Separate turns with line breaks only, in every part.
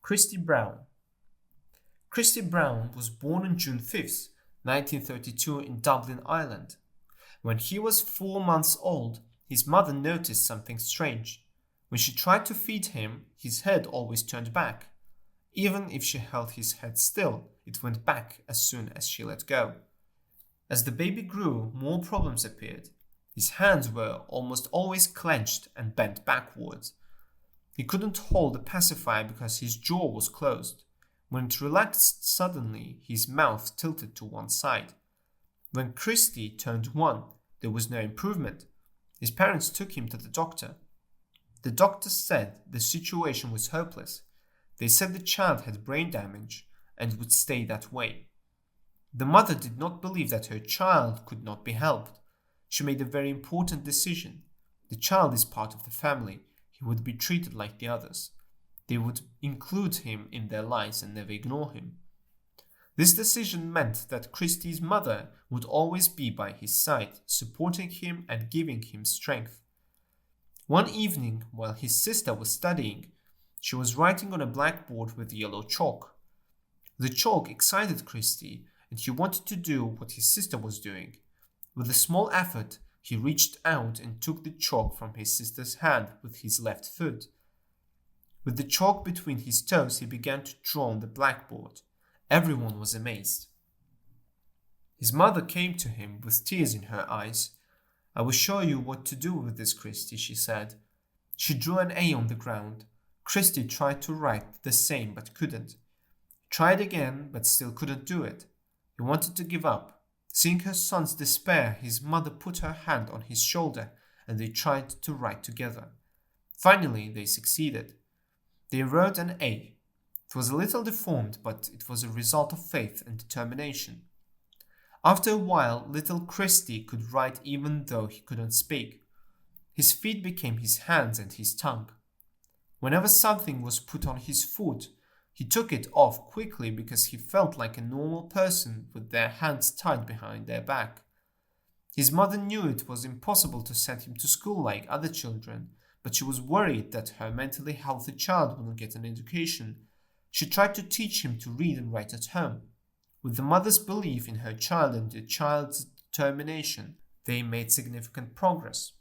Christy Brown. Christy Brown was born on June 5th, 1932 in Dublin, Ireland. When he was 4 months old, his mother noticed something strange. When she tried to feed him, his head always turned back. Even if she held his head still, it went back as soon as she let go. As the baby grew, more problems appeared. His hands were almost always clenched and bent backwards. He couldn't hold a pacifier because his jaw was closed. When it relaxed suddenly, his mouth tilted to one side. When Christy turned 1, there was no improvement. His parents took him to the doctor. The doctor said the situation was hopeless. They said the child had brain damage and would stay that way. The mother did not believe that her child could not be helped. She made a very important decision. The child is part of the family. He would be treated like the others. They would include him in their lives and never ignore him. This decision meant that Christy's mother would always be by his side, supporting him and giving him strength. One evening, while his sister was studying, she was writing on a blackboard with yellow chalk. The chalk excited Christy, and he wanted to do what his sister was doing. With a small effort, he reached out and took the chalk from his sister's hand with his left foot. With the chalk between his toes, he began to draw on the blackboard. Everyone was amazed. His mother came to him with tears in her eyes. "I will show you what to do with this, Christy," she said. She drew an A on the ground. Christy tried to write the same but couldn't. He tried again but still couldn't do it. He wanted to give up. Seeing her son's despair, his mother put her hand on his shoulder and they tried to write together. Finally, they succeeded. They wrote an A. It was a little deformed, but it was a result of faith and determination. After a while, little Christy could write even though he couldn't speak. His feet became his hands and his tongue. Whenever something was put on his foot, he took it off quickly because he felt like a normal person with their hands tied behind their back. His mother knew it was impossible to send him to school like other children, but she was worried that her mentally healthy child wouldn't get an education. She tried to teach him to read and write at home. With the mother's belief in her child and the child's determination, they made significant progress.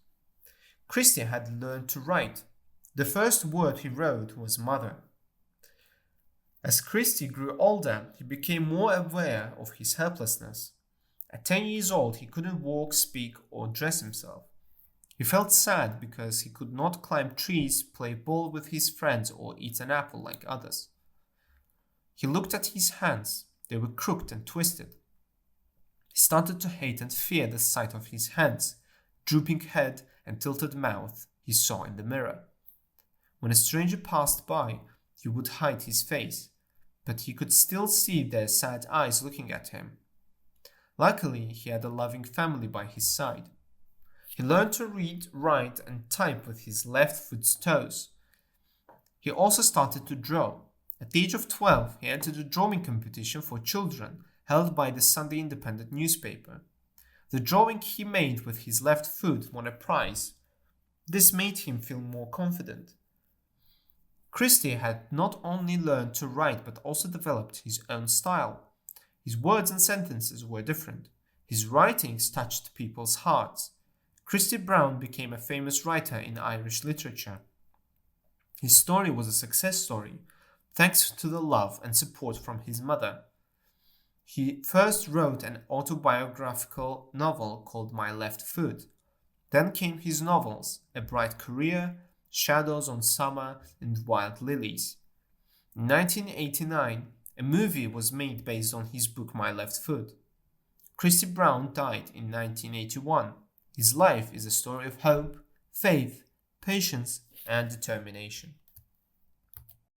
Christy had learned to write. The first word he wrote was mother. As Christy grew older, he became more aware of his helplessness. At 10 years old, he couldn't walk, speak, or dress himself. He felt sad because he could not climb trees, play ball with his friends, or eat an apple like others. He looked at his hands. They were crooked and twisted. He started to hate and fear the sight of his hands, drooping head, and tilted mouth he saw in the mirror. When a stranger passed by, he would hide his face, but he could still see their sad eyes looking at him. Luckily, he had a loving family by his side. He learned to read, write, and type with his left foot's toes. He also started to draw. At the age of 12, he entered a drawing competition for children held by the Sunday Independent newspaper. The drawing he made with his left foot won a prize. This made him feel more confident. Christy had not only learned to write but also developed his own style. His words and sentences were different. His writings touched people's hearts. Christy Brown became a famous writer in Irish literature. His story was a success story, thanks to the love and support from his mother. He first wrote an autobiographical novel called My Left Foot. Then came his novels, A Bright Career, Shadows on Summer, and Wild Lilies. In 1989, a movie was made based on his book My Left Foot. Christy Brown died in 1981. His life is a story of hope, faith, patience, and determination.